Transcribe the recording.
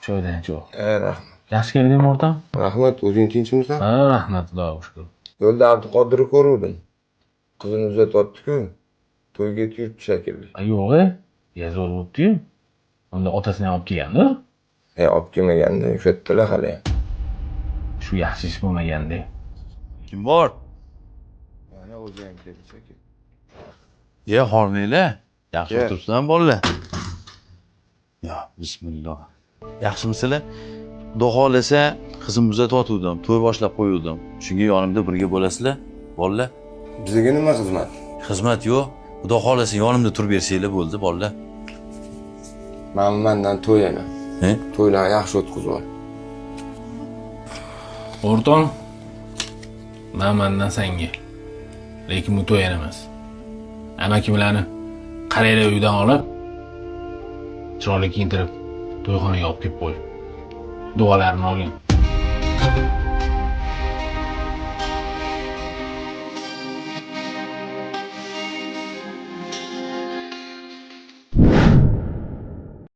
Joydan joy. Rahmat. Yaxshi keldingmi o'rtam? Rahmat, o'zing tinchmisan? Ha, rahmat, Xudoga shukr. Yo'lda Abduqodirni ko'ruvdim. Qizini uzatyapti-ku. To'yga yuribdi shekilli. Yo'q, zo'r bo'libdi-yu. Unda otasini ham olib kelganda. Olib kelmaganda, o'sha yerdalar hali. Shu yaxshi ish bo'lmaganda. Kim bor? Mana o'zi ham keldi shekilli. Ya, hormanglar. Yaxshi Ke. o'tiribsizlar bolalar. Ya, bismillah. Yaxshimisizlar? Xudo xolasa, qizim uzatyotgandim, to'y boshlab qo'ygandim. Shunga yonimda birga bo'lasizlar, bolalar. Bizga nima xizmat? Xizmat yo'q. Xudo xolasa yonimda turib bersanglar bo'ldi, bolalar. Mendan to'y yana. He? To'ylarni yaxshi o'tkazib ol. O'rton, mendan senga. Lekin bu to'y emas. Amakilarni qaraylar uydan olib, chiroyli kiyintirib, to'yxonaga olib kelib qo'y. Duolarini olgin.